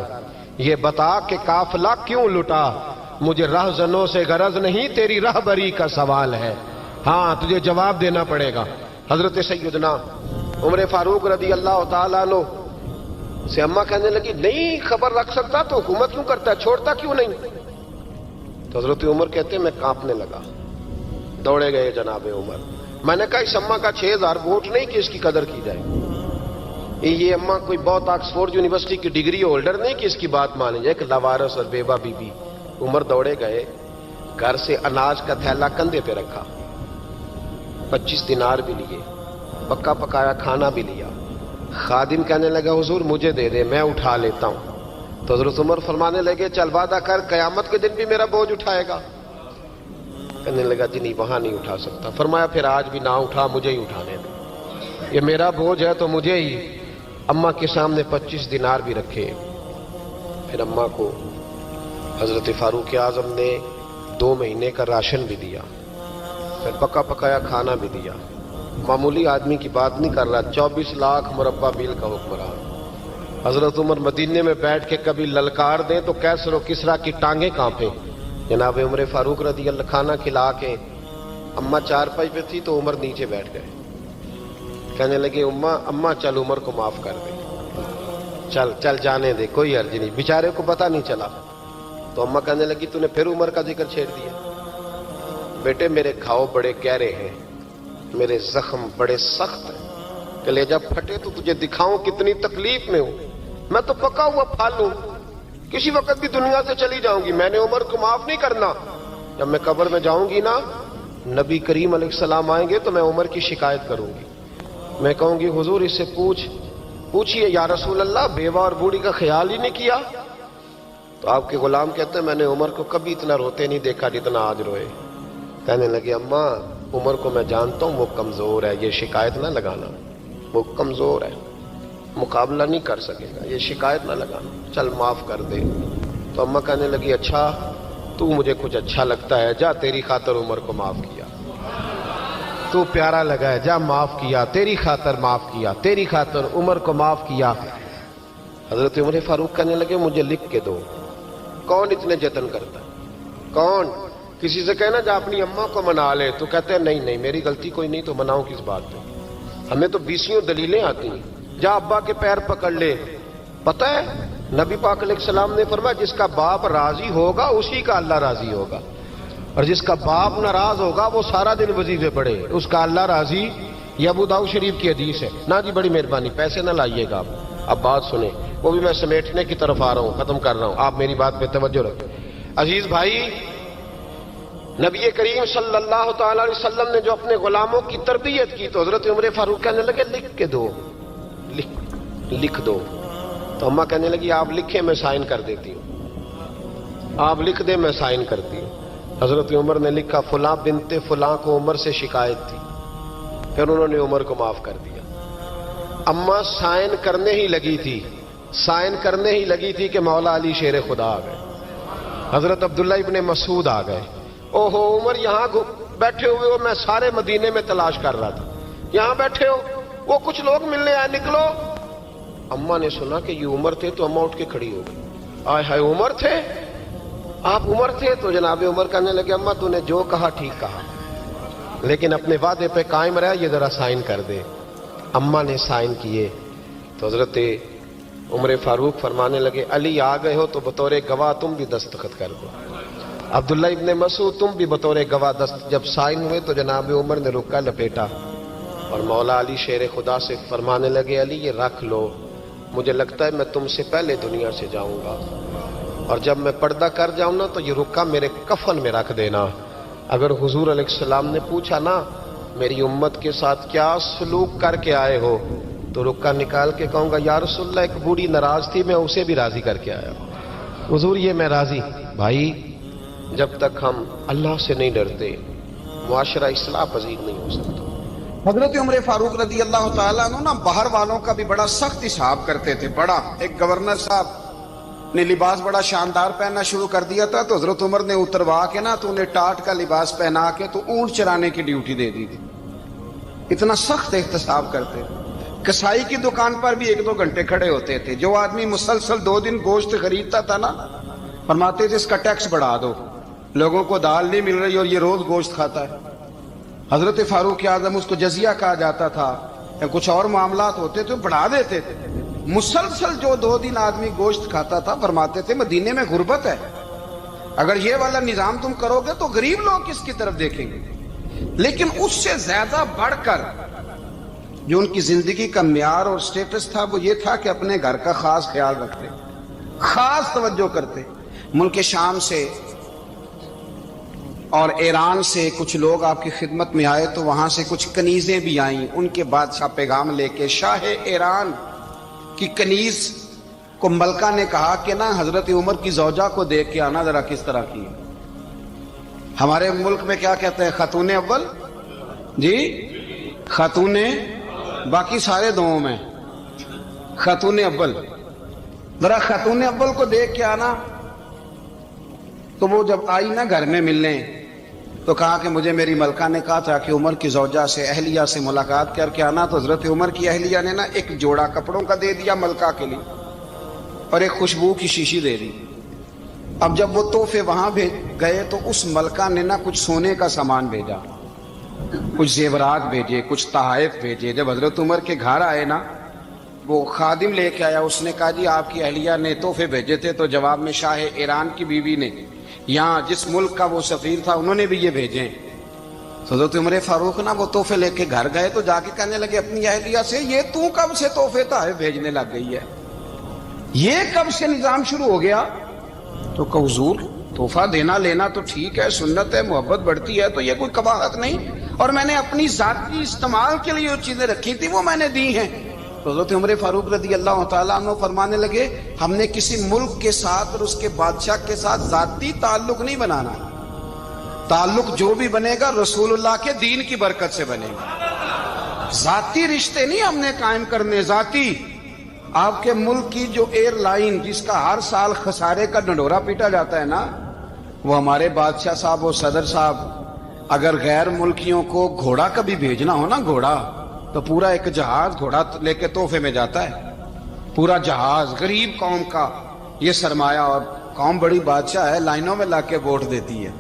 یہ بتا کہ قافلہ کیوں لٹا, مجھے رہزنوں سے غرض نہیں تیری رہبری کا سوال ہے, ہاں تجھے جواب دینا پڑے گا. حضرت سیدنا عمر فاروق رضی اللہ تعالیٰ عنہ سے اماں کہنے لگی نہیں خبر رکھ سکتا تو حکومت کیوں کرتا ہے, چھوڑتا کیوں نہیں؟ تو حضرت عمر کہتے ہیں میں کانپنے لگا, دوڑے گئے جناب عمر. میں نے کہا اس اماں کا 6000 ووٹ نہیں کہ اس کی قدر کی جائے, یہ اماں کوئی بہت آکسفورڈ یونیورسٹی کی ڈگری ہولڈر نہیں کہ اس کی بات مانی جائے, کہ لاوارث اور بیوہ بی بی. عمر دوڑے گئے, گھر سے اناج کا تھیلا کندھے پہ رکھا, 25 دینار بھی لیے, پکا پکایا کھانا بھی لیا. خادم کہنے لگا حضور مجھے دے دے میں اٹھا لیتا ہوں. تو حضرت عمر فرمانے لگے چل وعدہ کر قیامت کے دن بھی میرا بوجھ اٹھائے گا. کہنے لگا جی نہیں وہاں نہیں اٹھا سکتا. فرمایا پھر آج بھی نہ اٹھا, مجھے ہی اٹھانے دے, یہ میرا بوجھ ہے تو مجھے ہی. اماں کے سامنے 25 دینار بھی رکھے. پھر اماں کو حضرت فاروق اعظم نے 2 مہینے کا راشن بھی دیا, پھر پکا پکایا کھانا بھی دیا. معمولی آدمی کی بات نہیں کر رہا, 24 لاکھ مربع میل کا حکمران. حضرت عمر مدینے میں بیٹھ کے کبھی للکار دیں تو کیسر و کسرا کی ٹانگیں کانپیں. جناب عمر فاروق رضی اللہ کھانا کھلا کے اماں چارپائی پہ تھی تو عمر نیچے بیٹھ گئے. کہنے لگے اماں چل عمر کو معاف کر دے, چل چل جانے دے, کوئی عرض نہیں, بیچارے کو پتہ نہیں چلا. تو اماں کہنے لگی تو نے پھر عمر کا ذکر چھیڑ دیا. بیٹے میرے گھاؤ بڑے گہرے ہیں, میرے زخم بڑے سخت ہیں, کلیجہ پھٹے تو تجھے دکھاؤں کتنی تکلیف میں ہوں. میں تو پکا ہوا پھل ہوں, کسی وقت بھی دنیا سے چلی جاؤں گی. میں نے عمر کو معاف نہیں کرنا. جب میں قبر میں جاؤں گی نا, نبی کریم علیہ السلام آئیں گے تو میں عمر کی شکایت کروں گی. میں کہوں گی حضور اس سے پوچھئے یا رسول اللہ بیوہ اور بوڑھی کا خیال ہی نہیں کیا. تو آپ کے غلام کہتے ہیں میں نے عمر کو کبھی اتنا روتے نہیں دیکھا جتنا آج روئے. کہنے لگے اماں عمر کو میں جانتا ہوں وہ کمزور ہے, یہ شکایت نہ لگانا, وہ کمزور ہے, مقابلہ نہیں کر سکے گا, یہ شکایت نہ لگانا, چل معاف کر دے. تو اماں کہنے لگی اچھا تو مجھے کچھ اچھا لگتا ہے, جا تیری خاطر عمر کو معاف کیا, تو پیارا لگا ہے, جا معاف کیا, تیری خاطر معاف کیا, تیری خاطر عمر کو معاف کیا. حضرت عمر فاروق کہنے لگے مجھے لکھ کے دو. کون اتنے جتن کرتا ہے, کون؟ کسی سے کہنا جا اپنی اماں کو منا لے, تو کہتے ہیں نہیں میری غلطی کوئی نہیں تو مناؤں کس بات پہ, ہمیں تو 20 دلیلیں آتی ہیں. جا ابا کے پیر پکڑ لے. پتہ ہے نبی پاک علیہ السلام نے فرمایا جس کا باپ راضی ہوگا اسی کا اللہ راضی ہوگا, اور جس کا باپ ناراض ہوگا وہ سارا دن وظیفے پڑھے, اس کا اللہ راضی. یہ ابو داؤد شریف کی حدیث ہے. نہ جی بڑی مہربانی پیسے نہ لائیے گا آپ. اب بات سنیں, وہ بھی میں سمیٹنے کی طرف آ رہا ہوں, ختم کر رہا ہوں, آپ میری بات پہ توجہ رکھیں. عزیز بھائی, نبی کریم صلی اللہ تعالی علیہ وسلم نے جو اپنے غلاموں کی تربیت کی تو حضرت عمر فاروق کہنے لگے لکھ کے دو, لکھ دو. تو اماں کہنے لگی آپ لکھیں میں سائن کر دیتی ہوں, آپ لکھ دیں میں سائن کرتی ہوں. حضرت عمر نے لکھا فلاں بنت فلاں کو عمر سے شکایت تھی, پھر انہوں نے عمر کو معاف کر دیا. اماں سائن کرنے ہی لگی تھی کہ مولا علی شیر خدا آ گئے, حضرت عبداللہ ابن مسعود آ گئے. اوہو عمر یہاں بیٹھے ہوئے ہو, میں سارے مدینے میں تلاش کر رہا تھا, یہاں بیٹھے ہو, وہ کچھ لوگ ملنے آئے, نکلو. اماں نے سنا کہ یہ عمر تھے تو اماں اٹھ کے کھڑی ہو گئی. آئے ہائے عمر تھے, آپ عمر تھے. تو جناب عمر کہنے لگے اماں تو نے جو کہا ٹھیک کہا, لیکن اپنے وعدے پہ قائم رہا, یہ ذرا سائن کر دے. اماں نے سائن کیے. تو حضرت عمر فاروق فرمانے لگے علی آ گئے ہو تو بطور گواہ تم بھی دستخط کر دو. عبداللہ ابن مسعود تم بھی بطور گواہ جب سائن ہوئے تو جناب عمر نے رکا لپیٹا اور مولا علی شیر خدا سے فرمانے لگے علی یہ رکھ لو, مجھے لگتا ہے میں تم سے پہلے دنیا سے جاؤں گا، اور جب میں پردہ کر جاؤں نا تو یہ رکا میرے کفن میں رکھ دینا۔ اگر حضور علیہ السلام نے پوچھا نا میری امت کے ساتھ کیا سلوک کر کے آئے ہو، تو رکا نکال کے کہوں گا یا رسول اللہ ایک بوڑھی ناراض تھی، میں اسے بھی راضی کر کے آیا حضور، یہ میں راضی۔ بھائی جب تک ہم اللہ سے نہیں ڈرتے معاشرہ اصلاح پذیر نہیں ہو سکتا۔ حضرت عمر فاروق رضی اللہ تعالیٰ عنہ نا باہر والوں کا بھی بڑا سخت حساب کرتے تھے، بڑا۔ ایک گورنر صاحب نے لباس بڑا شاندار پہننا شروع کر دیا تھا تو حضرت عمر نے اتروا کے نا تو انہیں ٹاٹ کا لباس پہنا کے تو اونٹ چرانے کی ڈیوٹی دے دی تھی۔ اتنا سخت احتساب کرتے تھے۔ کسائی کی دکان پر بھی 1-2 گھنٹے کھڑے ہوتے تھے۔ جو آدمی مسلسل 2 دن گوشت خریدتا تھا نا، فرماتے تھے اس کا ٹیکس بڑھا دو، لوگوں کو دال نہیں مل رہی اور یہ روز گوشت کھاتا ہے۔ حضرت فاروق اعظم اس کو جزیہ کہا جاتا تھا، یا کچھ اور معاملات ہوتے تو بڑھا دیتے تھے۔ مسلسل جو 2 دن آدمی گوشت کھاتا تھا، فرماتے تھے مدینے میں غربت ہے، اگر یہ والا نظام تم کرو گے تو غریب لوگ کس کی طرف دیکھیں گے۔ لیکن اس سے زیادہ بڑھ کر جو ان کی زندگی کا معیار اور سٹیٹس تھا وہ یہ تھا کہ اپنے گھر کا خاص خیال رکھتے، خاص توجہ کرتے۔ ملک شام سے اور ایران سے کچھ لوگ آپ کی خدمت میں آئے تو وہاں سے کچھ کنیزیں بھی آئیں، ان کے بادشاہ پیغام لے کے۔ شاہ ایران کی کنیز کو ملکہ نے کہا کہ نا حضرت عمر کی زوجہ کو دیکھ کے آنا ذرا کس طرح کی۔ ہمارے ملک میں کیا کہتے ہیں، خاتون اول، جی خاتون، باقی سارے دووں میں خاتون اول، ذرا خاتون اول کو دیکھ کے آنا۔ تو وہ جب آئی نا گھر میں ملنے تو کہا کہ مجھے میری ملکہ نے کہا تھا کہ عمر کی زوجہ سے، اہلیہ سے ملاقات کر کے آنا۔ تو حضرت عمر کی اہلیہ نے نا ایک جوڑا کپڑوں کا دے دیا ملکہ کے لیے اور ایک خوشبو کی شیشی دے دی۔ اب جب وہ تحفے وہاں گئے تو اس ملکہ نے نا کچھ سونے کا سامان بھیجا، کچھ زیورات بھیجے، کچھ تحائف بھیجے۔ جب حضرت عمر کے گھر آئے نا وہ خادم لے کے آیا، اس نے کہا جی آپ کی اہلیہ نے تحفے بھیجے تھے، تو جواب میں شاہ ایران کی بیوی نے، یہاں جس ملک کا وہ سفیر تھا، انہوں نے بھی یہ بھیجے۔ حضرت عمر فاروق نا وہ تحفے لے کے گھر گئے تو جا کے کہنے لگے اپنی اہلیہ سے، یہ تو کب سے تحفے تحائف بھیجنے لگ گئی ہے، یہ کب سے نظام شروع ہو گیا؟ تو کہ حضور تحفہ دینا لینا تو ٹھیک ہے، سنت ہے، محبت بڑھتی ہے، تو یہ کوئی قباحت نہیں، اور میں نے اپنی ذاتی استعمال کے لیے جو چیزیں رکھی تھی وہ میں نے دی ہیں۔ تو حضرت عمر فاروق رضی اللہ تعالیٰ عنہ فرمانے لگے ہم نے کسی ملک کے ساتھ اور اس کے بادشاہ کے ساتھ ذاتی تعلق نہیں بنانا، تعلق جو بھی بنے گا رسول اللہ کے دین کی برکت سے بنے گا، ذاتی رشتے نہیں ہم نے قائم کرنے۔ ذاتی آپ کے ملک کی جو ایئر لائن جس کا ہر سال خسارے کا ڈنڈورا پیٹا جاتا ہے نا، وہ ہمارے بادشاہ صاحب اور صدر صاحب اگر غیر ملکیوں کو گھوڑا کبھی بھیجنا ہو نا، گھوڑا، تو پورا ایک جہاز گھوڑا لے کے تحفے میں جاتا ہے، پورا جہاز غریب قوم کا یہ سرمایہ، اور قوم بڑی بادشاہ ہے، لائنوں میں لا کے ووٹ دیتی ہے۔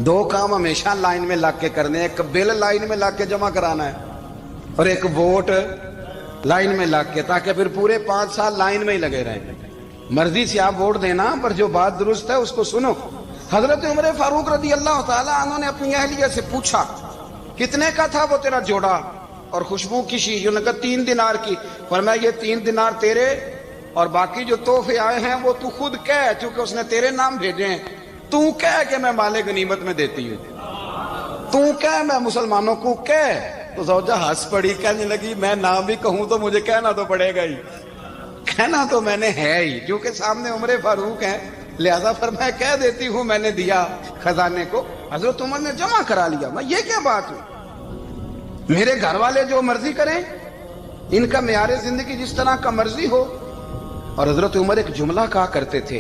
2 کام ہمیشہ لائن میں لا کے کرنے، ایک بل لائن میں لا کے جمع کرانا ہے اور ایک ووٹ لائن میں لا کے، تاکہ پھر پورے 5 سال لائن میں ہی لگے رہیں۔ مرضی سے آپ ووٹ دینا، پر جو بات درست ہے اس کو سنو۔ حضرت عمر فاروق رضی اللہ تعالیٰ عنہ نے اپنی اہلیہ سے پوچھا کتنے کا تھا وہ تیرا جوڑا اور خوشبو کی شیشی؟ انہوں نے کہا 3 دینار کی۔ فرمایا یہ 3 دینار تیرے اور باقی جو تحفے آئے ہیں وہ تو خود کہہ، چونکہ اس نے تیرے نام بھیجے ہیں، تو کہہ کہ میں مال غنیمت میں دیتی ہوں، تو کہہ میں مسلمانوں کو کہہ۔ تو زوجہ ہنس پڑی، کہنے لگی میں نام بھی کہوں تو مجھے کہنا تو پڑے گا ہی، کہنا تو میں نے ہے ہی، کیونکہ سامنے عمر فاروق ہیں، لہذا فرمایا کہہ دیتی ہوں میں نے دیا خزانے کو۔ حضرت عمر نے جمع کرا لیا۔ میں یہ کیا بات ہوئی، میرے گھر والے جو مرضی کریں، ان کا معیار زندگی جس طرح کا مرضی ہو۔ اور حضرت عمر ایک جملہ کہا کرتے تھے،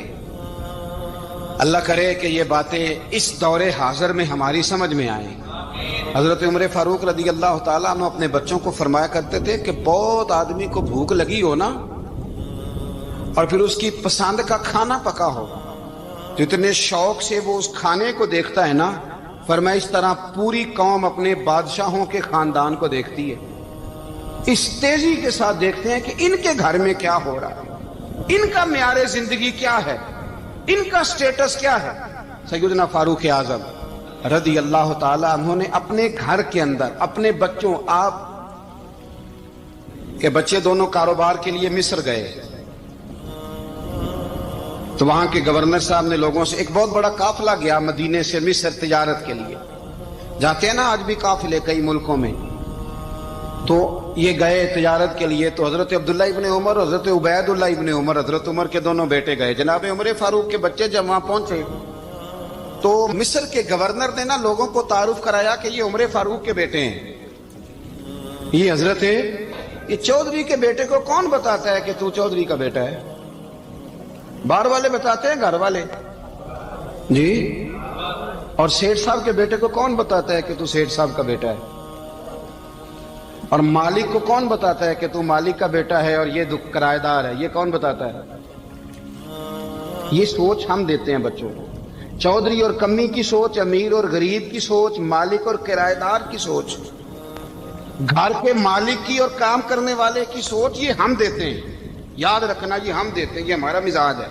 اللہ کرے کہ یہ باتیں اس دور حاضر میں ہماری سمجھ میں آئیں۔ حضرت عمر فاروق رضی اللہ تعالیٰ عنہ اپنے بچوں کو فرمایا کرتے تھے کہ بہت آدمی کو بھوک لگی ہو نا، اور پھر اس کی پسند کا کھانا پکا ہو، تو اتنے شوق سے وہ اس کھانے کو دیکھتا ہے نا، فرمایا اس طرح پوری قوم اپنے بادشاہوں کے خاندان کو دیکھتی ہے، اس تیزی کے ساتھ دیکھتے ہیں کہ ان کے گھر میں کیا ہو رہا ہے، ان کا معیار زندگی کیا ہے، ان کا سٹیٹس کیا ہے۔ سیدنا فاروق اعظم رضی اللہ تعالی عنہ نے اپنے گھر کے اندر اپنے بچوں، آپ کہ بچے دونوں کاروبار کے لیے مصر گئے تو وہاں کے گورنر صاحب نے لوگوں سے، ایک بہت بڑا قافلہ گیا مدینے سے مصر تجارت کے لیے، جاتے ہیں نا آج بھی قافلے کئی ملکوں میں، تو یہ گئے تجارت کے لیے، تو حضرت عبداللہ ابن عمر اور حضرت عبید اللہ ابن عمر، حضرت عمر کے دونوں بیٹے گئے، جناب عمر فاروق کے بچے جب وہاں پہنچے تو مصر کے گورنر نے نا لوگوں کو تعارف کرایا کہ یہ عمر فاروق کے بیٹے ہیں، یہ حضرت یہ چودھری کے بیٹے کو کون بتاتا ہے کہ تو چودھری کا بیٹا ہے؟ باہر والے بتاتے ہیں، گھر والے جی، اور سیٹھ صاحب کے بیٹے کو کون بتاتا ہے کہ تو سیٹھ صاحب کا بیٹا ہے؟ اور مالک کو کون بتاتا ہے کہ تو مالک کا بیٹا ہے اور یہ کرایہ دار ہے؟ یہ کون بتاتا ہے؟ یہ سوچ ہم دیتے ہیں بچوں کو، چودھری اور کمی کی سوچ، امیر اور غریب کی سوچ، مالک اور کرایہ دار کی سوچ، گھر کے مالک کی اور کام کرنے والے کی سوچ، یہ ہم دیتے ہیں، یاد رکھنا، یہ ہم دیتے ہیں، یہ ہمارا مزاج ہے،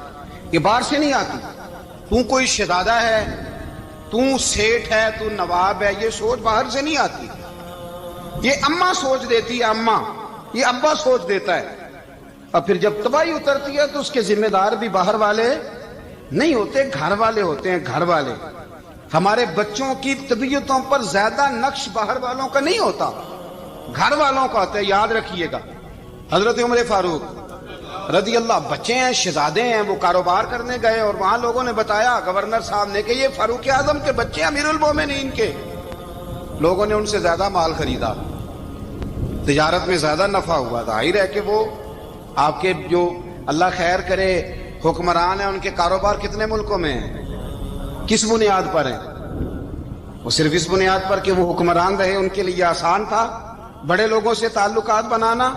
یہ باہر سے نہیں آتی۔ تو کوئی شہزادہ ہے، تو سیٹھ ہے، تو نواب ہے، یہ سوچ باہر سے نہیں آتی، یہ اماں سوچ دیتی ہے، اماں، یہ ابا سوچ دیتا ہے، اور پھر جب تباہی اترتی ہے تو اس کے ذمہ دار بھی باہر والے نہیں ہوتے، گھر والے ہوتے ہیں، گھر والے۔ ہمارے بچوں کی طبیعتوں پر زیادہ نقش باہر والوں کا نہیں ہوتا، گھر والوں کا ہوتا ہے، یاد رکھیے گا۔ حضرت عمر فاروق رضی اللہ بچے ہیں، شہزادے ہیں، وہ کاروبار کرنے گئے اور وہاں لوگوں نے بتایا گورنر صاحب نے کہ یہ فاروق اعظم کے بچے امیر المومنین کے۔ لوگوں نے ان سے زیادہ مال خریدا، تجارت میں زیادہ نفع ہوا، ظاہر ہے کہ وہ آپ کے جو اللہ خیر کرے حکمران ہیں، ان کے کاروبار کتنے ملکوں میں ہیں، کس بنیاد پر ہیں؟ وہ صرف اس بنیاد پر کہ وہ حکمران رہے، ان کے لیے آسان تھا بڑے لوگوں سے تعلقات بنانا۔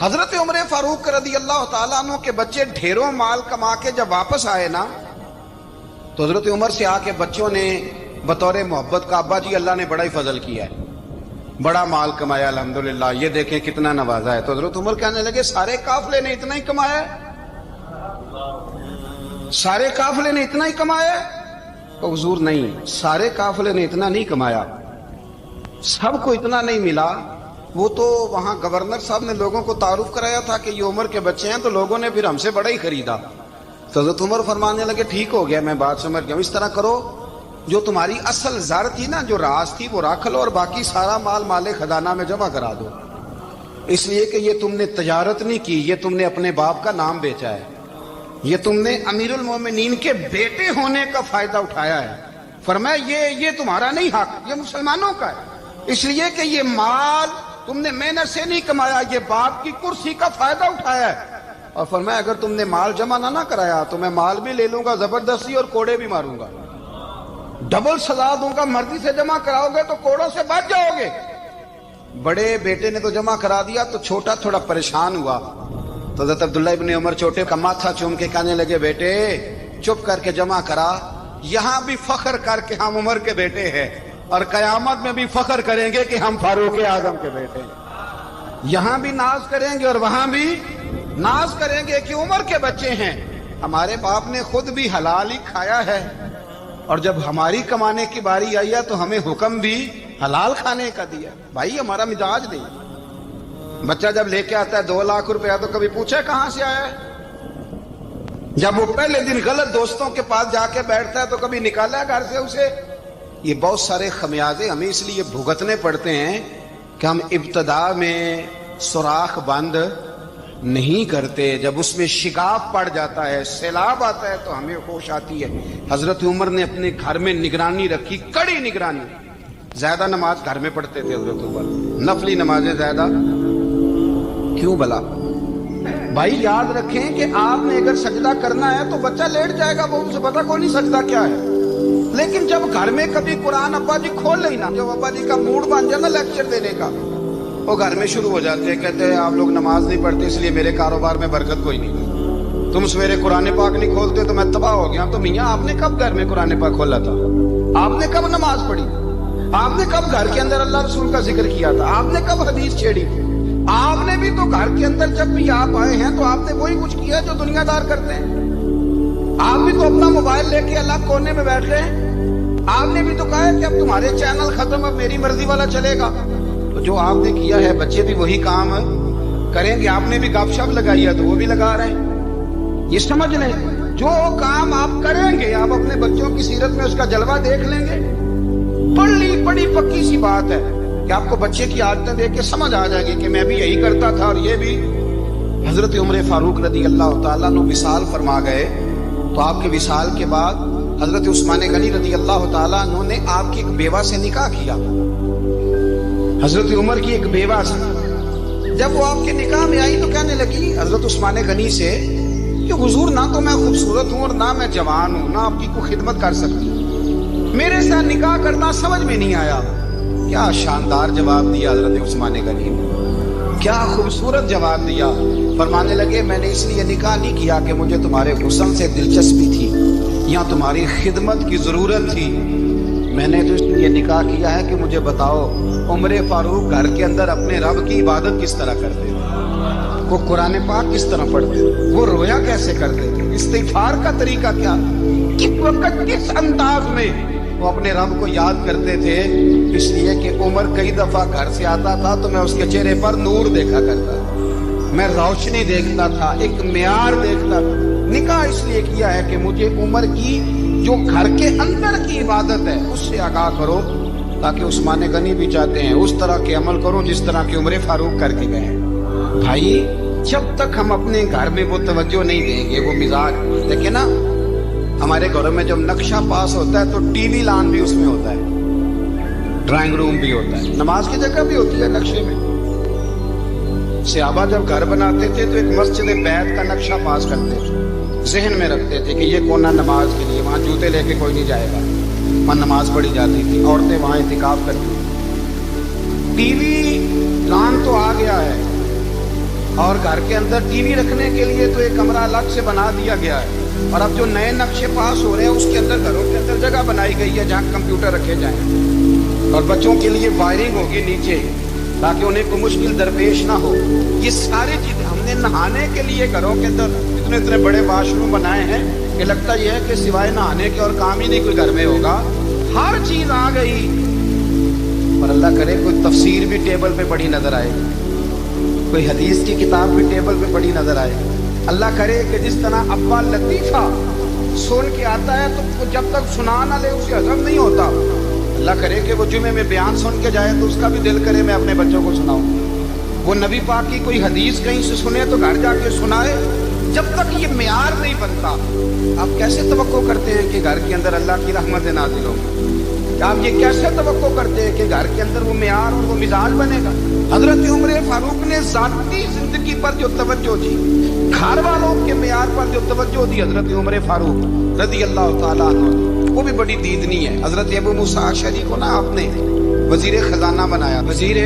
حضرت عمر فاروق رضی اللہ تعالیٰ عنہ کے بچے ڈھیروں مال کما کے جب واپس آئے نا تو حضرت عمر سے آ کے بچوں نے بطور محبت کا، ابا جی اللہ نے بڑا ہی فضل کیا ہے، بڑا مال کمایا الحمدللہ، یہ دیکھیں کتنا نوازا ہے۔ تو حضرت عمر کہنے لگے سارے قافلے نے اتنا ہی کمایا ہے؟ سارے قافلے نے اتنا ہی کمایا ہے؟ تو حضور نہیں، سارے قافلے نے اتنا نہیں کمایا، سب کو اتنا نہیں ملا، وہ تو وہاں گورنر صاحب نے لوگوں کو تعارف کرایا تھا کہ یہ عمر کے بچے ہیں، تو لوگوں نے پھر ہم سے بڑا ہی خریدا۔ تو حضرت عمر فرمانے لگے ٹھیک ہو گیا، میں بات سمجھ گیا، اس طرح کرو جو تمہاری اصل زر تھی نا، جو راز تھی، وہ رکھ لو اور باقی سارا مال مال خزانہ میں جمع کرا دو، اس لیے کہ یہ تم نے تجارت نہیں کی، یہ تم نے اپنے باپ کا نام بیچا ہے، یہ تم نے امیر المومنین کے بیٹے ہونے کا فائدہ اٹھایا ہے۔ فرمایا یہ تمہارا نہیں حق، یہ مسلمانوں کا ہے، اس لیے کہ یہ مال تم نے محنت سے نہیں کمایا، یہ باپ کی کرسی کا فائدہ اٹھایا ہے۔ اور فرمایا اگر تم نے مال جمع نہ کرایا تو میں مال بھی لے لوں گا زبردستی اور کوڑے بھی ماروں گا، ڈبل سزا دوں گا، مرضی سے جمع کراؤ گے تو کوڑوں سے بچ جاؤ گے۔ بڑے بیٹے نے تو جمع کرا دیا تو چھوٹا تھوڑا پریشان ہوا، تو حضرت عبداللہ ابن عمر چھوٹے کا ماتھا چوم کے کہنے لگے بیٹے چپ کر کے جمع کرا، یہاں بھی فخر کر کے ہم عمر کے بیٹے ہیں اور قیامت میں بھی فخر کریں گے کہ ہم فاروق اعظم کے بیٹے ہیں، یہاں بھی ناز کریں گے اور وہاں بھی ناز کریں گے کہ عمر کے بچے ہیں۔ ہمارے باپ نے خود بھی حلال ہی کھایا ہے، اور جب ہماری کمانے کی باری آئی ہے تو ہمیں حکم بھی حلال کھانے کا دیا۔ بھائی ہمارا مزاج نہیں، بچہ جب لے کے آتا ہے 2 لاکھ روپیہ تو کبھی پوچھے کہاں سے آیا ہے؟ جب وہ پہلے دن غلط دوستوں کے پاس جا کے بیٹھتا ہے تو کبھی نکالا ہے گھر سے اسے؟ یہ بہت سارے خمیازے ہمیں اس لیے بھگتنے پڑتے ہیں کہ ہم ابتدا میں سوراخ بند نہیں کرتے، جب اس میں شگاف پڑ جاتا ہے، سیلاب آتا ہے تو ہمیں ہوش آتی ہے۔ حضرت عمر نے اپنے گھر میں نگرانی رکھی، کڑی نگرانی، زیادہ نماز گھر میں پڑھتے تھے حضرت عمر، نفلی نمازیں زیادہ کیوں بلا؟ بھائی یاد رکھیں کہ آپ نے اگر سجدہ کرنا ہے تو بچہ لیٹ جائے گا، وہ اسے پتا کوئی نہیں سجدہ کیا ہے، لیکن جب گھر میں کبھی قرآن ابا جی کھول لینا، جب ابا جی کا موڈ بن جائے نا لیکچر دینے کا، وہ گھر میں شروع ہو جاتے ہیں، کہتے ہیں آپ لوگ نماز نہیں پڑھتے اس لیے میرے کاروبار میں برکت کوئی نہیں، تم سویرے قرآن پاک نہیں کھولتے تو میں تباہ ہو گیا۔ تو میاں آپ نے کب گھر میں قرآن پاک کھولا تھا؟ آپ نے کب نماز پڑھی؟ آپ نے کب گھر کے اندر اللہ رسول کا ذکر کیا تھا؟ آپ نے کب حدیث چھیڑی؟ آپ نے بھی تو گھر کے اندر جب بھی آپ آئے ہیں تو آپ نے وہی کچھ کیا جو دنیا دار کرتے ہیں۔ آپ بھی تو اپنا موبائل لے کے الگ کونے میں بیٹھ گئے، آپ نے بھی تو کہا ہے کہ اب تمہارے چینل ختم، اب میری مرضی والا چلے گا۔ تو جو آپ نے کیا ہے بچے بھی وہی کام کریں گے. آپ نے بھی گپ شپ لگائی ہے تو وہ بھی لگا رہے ہیں. یہ سمجھ لیں جو کام آپ کریں گے آپ اپنے بچوں کی سیرت میں اس کا جلوہ دیکھ لیں گے. بڑی پکی سی بات ہے کہ آپ کو بچے کی عادتیں دیکھ کے سمجھ آ جائے گی کہ میں بھی یہی کرتا تھا اور یہ بھی. حضرت عمر فاروق رضی اللہ تعالیٰ عنہ وصال فرما گئے تو آپ کے وصال کے بعد حضرت عثمان غنی رضی اللہ تعالیٰ عنہ نے آپ کی ایک بیوہ سے نکاح کیا. حضرت عمر کی ایک بیوہ سے جب وہ آپ کے نکاح میں آئی تو کہنے لگی حضرت عثمان غنی سے کہ حضور نہ تو میں خوبصورت ہوں اور نہ میں جوان ہوں، نہ آپ کی کوئی خدمت کر سکتی، میرے ساتھ نکاح کرنا سمجھ میں نہیں آیا. کیا شاندار جواب دیا حضرت عثمان غنی نے، کیا خوبصورت جواب دیا. فرمانے لگے میں نے اس لیے نکاح نہیں کیا کہ مجھے تمہارے حسن سے دلچسپی تھی یا تمہاری خدمت کی ضرورت تھی، میں نے تو اس لیے نکاح کیا ہے کہ مجھے بتاؤ عمر فاروق گھر کے اندر اپنے رب کی عبادت کس طرح کرتے تھے، وہ قرآن پاک کس طرح پڑھتے تھے، وہ رویا کیسے کرتے تھے، استغفار کا طریقہ کیا، کس وقت کس انداز میں وہ اپنے رب کو یاد کرتے تھے. اس لیے کہ عمر کئی دفعہ گھر سے آتا تھا تو میں اس کے چہرے پر نور دیکھا کرتا تھا، میں روشنی دیکھتا تھا، ایک معیار دیکھتا تھا. نکاح اس لیے کیا ہے کہ مجھے عمر کی جو گھر کے اندر کی عبادت ہے اس سے آگاہ کرو، تاکہ عثمان غنی بھی چاہتے ہیں اس طرح کے عمل کرو جس طرح کہ عمر فاروق کر کے گئے. بھائی جب تک ہم اپنے گھر میں وہ توجہ نہیں دیں گے، وہ مزاج دیکھیں نا، ہمارے گھروں میں جب نقشہ پاس ہوتا ہے تو ٹی وی لان بھی اس میں ہوتا ہے، ڈرائنگ روم بھی ہوتا ہے، نماز کی جگہ بھی ہوتی ہے نقشے میں. صحابہ جب گھر بناتے تھے تو ایک مسجد بیت کا نقشہ پاس کرتے تھے، ذہن میں رکھتے تھے کہ یہ کونا نماز کے لیے، وہاں جوتے لے کے کوئی نہیں جائے گا، وہاں نماز پڑھی جاتی تھی، عورتیں وہاں اعتکاف کرتی تھیں. ٹی وی لان تو آ گیا ہے اور گھر کے اندر ٹی وی رکھنے کے لیے تو ایک کمرہ الگ سے بنا دیا گیا ہے، اور اب جو نئے نقشے پاس ہو رہے ہیں اس کے اندر گھروں کے اندر جگہ بنائی گئی ہے جہاں کمپیوٹر رکھے جائیں، اور بچوں کے لیے وائرنگ ہوگی نیچے تاکہ انہیں کوئی مشکل درپیش نہ ہو. یہ ساری چیزیں ہم نے نہانے کے لیے گھروں کے اندر اتنے بڑے واش روم بنائے ہیں کہ لگتا یہ ہے کہ سوائے نہانے کے اور کام ہی نہیں کوئی گھر میں ہوگا. ہر چیز آ گئی، اور اللہ کرے کوئی تفسیر بھی ٹیبل پہ پڑی نظر آئے، کوئی حدیث کی کتاب بھی ٹیبل پہ پڑی نظر آئے. اللہ کرے کہ جس طرح ابا لطیفہ سن کے آتا ہے تو جب تک سنا نہ لے اسے ہضم نہیں ہوتا، اللہ کرے کہ وہ جمعے میں بیان سن کے جائے تو اس کا بھی دل کرے میں اپنے بچوں کو سناؤں. وہ نبی پاک کی کوئی حدیث کہیں سے سنے تو گھر جا کے سنائے. جب تک یہ معیار نہیں بنتا آپ کیسے توقع کرتے ہیں کہ گھر کے اندر اللہ کی رحمت نازل ہوگی؟ آپ یہ کیسے توقع کرتے ہیں کہ گھر کے اندر وہ معیار اور وہ مزاج بنے گا؟ حضرت عمر فاروق نے ذاتی زندگی پر جو توجہ دی، گھر والوں کے معیار پر جو توجہ دی حضرت عمر فاروق رضی اللہ تعالیٰ عنہ، وہ بھی بڑی دیدنی ہے. حضرت ابو موسیٰ اشعری کو نا آپ نے وزیر خزانہ بنایا، وزیر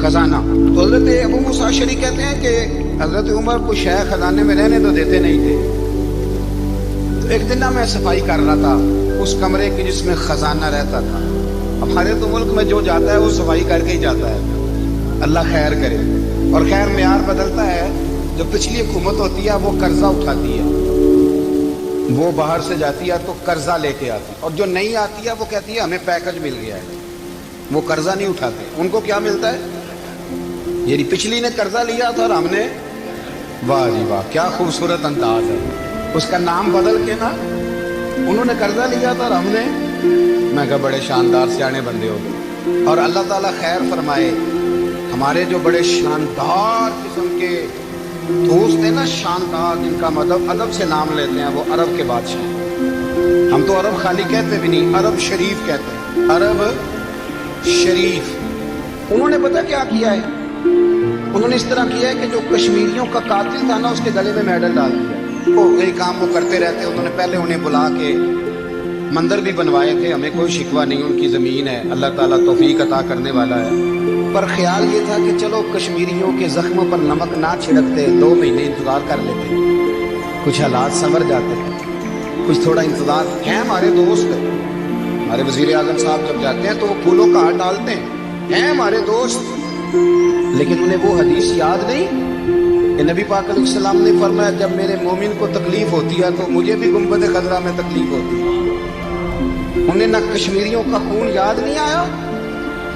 خزانہ. تو حضرت ابو موسیٰ اشعری کہتے ہیں کہ حضرت عمر کو شیخ خزانے میں رہنے تو دیتے نہیں تھے. تو ایک دن میں صفائی کر رہا تھا اس کمرے کی جس میں خزانہ رہتا تھا. ہمارے تو ملک میں جو جاتا ہے وہ صفائی کر کے ہی جاتا ہے، اللہ خیر کرے. اور خیر معیار بدلتا ہے. جو پچھلی حکومت ہوتی ہے وہ قرضہ اٹھاتی ہے، وہ باہر سے جاتی ہے تو قرضہ لے کے آتی، اور جو نہیں آتی ہے وہ کہتی ہے ہمیں پیکج مل گیا ہے. وہ قرضہ نہیں اٹھاتے. ان کو کیا ملتا ہے؟ یعنی پچھلی نے قرضہ لیا تھا اور ہم نے، واہ جی واہ کیا خوبصورت انداز ہے. اس کا نام بدل کے نا انہوں نے قرضہ لیا تھا اور ہم نے، میں کہا بڑے شاندار سیانے بندے ہو گئے. اور اللہ تعالیٰ خیر فرمائے، ہمارے جو بڑے شاندار قسم کے دوست ہیں نا، شاندار جن کا مطلب ادب سے نام لیتے ہیں، وہ عرب کے بادشاہ. ہم تو عرب خالی کہتے بھی نہیں، عرب شریف کہتے ہیں، عرب شریف. انہوں نے پتہ کیا کیا ہے؟ انہوں نے اس طرح کیا ہے کہ جو کشمیریوں کا قاتل تھا نا اس کے گلے میں میڈل ڈال دیا. وہ کئی کام وہ کرتے رہتے. انہوں نے پہلے انہیں بلا کے مندر بھی بنوائے تھے. ہمیں کوئی شکوہ نہیں، ان کی زمین ہے، اللہ تعالیٰ توفیق عطا کرنے والا ہے. پر خیال یہ تھا کہ چلو کشمیریوں کے زخموں پر نمک نہ چھڑکتے، 2 مہینے انتظار کر لیتے، کچھ حالات سنور جاتے، کچھ تھوڑا انتظار. ہیں ہمارے دوست، ہمارے وزیر اعظم صاحب جب جاتے ہیں تو وہ پھولوں کا ہار ڈالتے ہیں ہمارے دوست. لیکن انہیں وہ حدیث یاد نہیں کہ نبی پاک علیہ السلام نے فرمایا جب میرے مومن کو تکلیف ہوتی ہے تو مجھے بھی گنبد خضرا میں تکلیف ہوتی ہے. انہیں نہ کشمیریوں کا خون یاد نہیں آیا،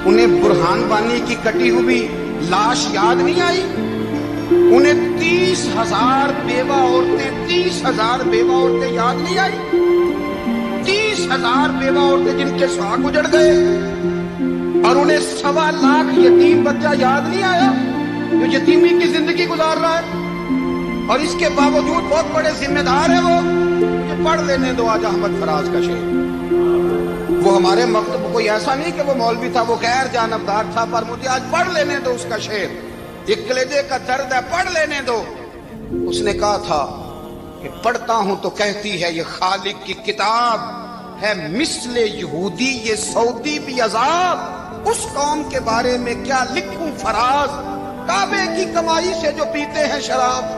انہیں برہان بانی کی کٹی ہوئی لاش یاد نہیں آئی. انہیں 30,000 بیوہ عورتیں 30,000 بیوہ عورتیں یاد نہیں آئی؟ 30,000 بیوہ عورتیں جن کے ساگ اجڑ گئے، اور انہیں 1.25 لاکھ یتیم بچہ یاد نہیں آیا جو یتیمی کی زندگی گزار رہا ہے، اور اس کے باوجود بہت بڑے ذمہ دار ہیں وہ. مجھے پڑھ لینے دو آج احمد فراز کا شعر. وہ ہمارے مکتب کوئی ایسا نہیں کہ وہ مولوی تھا، وہ غیر جانبدار تھا، پر مجھے آج پڑھ لینے دو اس کا شعر. ایک کلیجے کا درد ہے، پڑھ لینے دو. اس نے کہا تھا کہ پڑھتا ہوں تو کہتی ہے یہ خالق کی کتاب ہے مثل یہودی یہ سعودی بھی عذاب. اس قوم کے بارے میں کیا لکھوں فراز، کعبے کی کمائی سے جو پیتے ہیں شراب.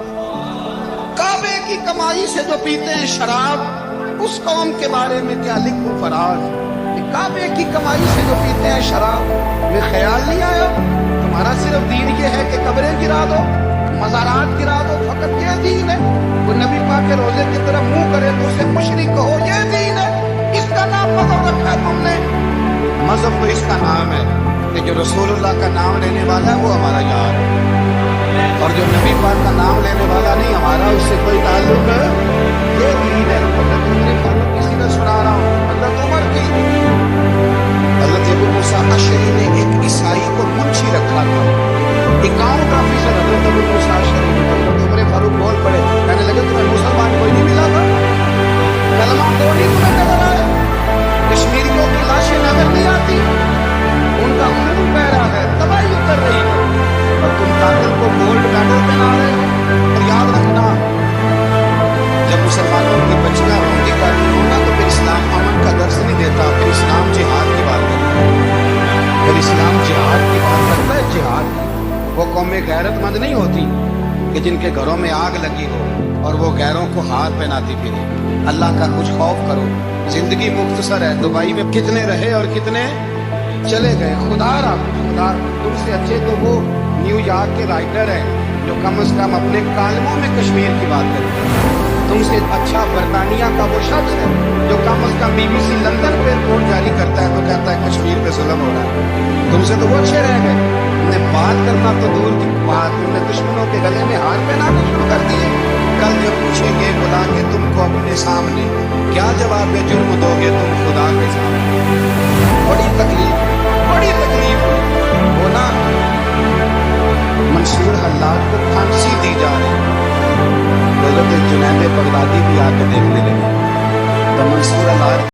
کعبے کی کمائی سے جو پیتے ہیں شراب، اس قوم کے بارے میں کیا لکھوں فراز. کعبے کی کمائی سے جو پیتے ہیں شراب. میں خیال نہیں آیا تمہارا صرف دین یہ ہے کہ قبریں گرا دو، مزارات گرا دو، فقط یہ دین ہے. وہ نبی پاک کے روزے کی طرف منہ کرے تو اسے مشرک کہو، یہ دین ہے. اس کا نام مذہب رکھا تم نے. مذہب تو اس کا نام ہے کہ جو رسول اللہ کا نام لینے والا ہے وہ ہمارا یار ہے، اور جو نبی پاک کا نام لینے والا نہیں ہمارا اس سے کوئی تعلق ہے. یہ دین ہے. حضرت عمر فاروق کسی نے سنا رہا ہوں، حضرت عمر کی حضرت ابو موسیٰ اشعری نے ایک عیسائی کو منشی رکھا تھا. 51% حضرت ابو موسیٰ اشعری نے. حضرت عمر فاروق بول پڑے، کہنے لگے تمہیں مسلمان کوئی نہیں ملا تھا؟ کلمہ تو نہیں تمہیں نظر آئے؟ کشمیریوں کی لاشیں نظر نہیں آتی؟ ان کا خون بہ رہا ہے، تباہی اتر رہی ہے، اور تم قاتل کو گولڈ میڈل پہنا رہے ہو. اور یاد رکھنا، جب مسلمانوں کی بچیاں روندی کرتی ہوں نا تو پھر اسلام امن کا درس نہیں دیتا، پھر اسلام جہاد کی بات کرتا ہے. پھر اسلام جہاد کی بات کرتا ہے. جہاد وہ قوم غیرت مند نہیں ہوتی کہ جن کے گھروں میں آگ لگی ہو اور وہ غیروں کو ہاتھ پہناتی پھرے. اللہ کا کچھ خوف کرو. زندگی مختصر ہے. دبئی میں کتنے رہے اور کتنے چلے گئے. خدا تم سے اچھے تو وہ نیو یارک کے رائٹر ہیں جو کم از کم اپنے کالموں میں کشمیر کی بات کرتے ہیں. تم سے اچھا برطانیہ کا وہ شخص ہے جو کم از کم BBC لندن پہ رپورٹ جاری کرتا ہے تو کہتا ہے کشمیر پہ ظلم ہو رہا ہے. تم سے تو وہ اچھے رہ گئے. تم نے بات کرنا تو دور کی بات، تم نے دشمنوں کے گلے میں ہار پہنانا شروع کر دیے. کل جب پوچھیں گے خدا کے تم کو اپنے سامنے، کیا جواب جرم دو گے تم خدا کے سامنے؟ بڑی تکلیف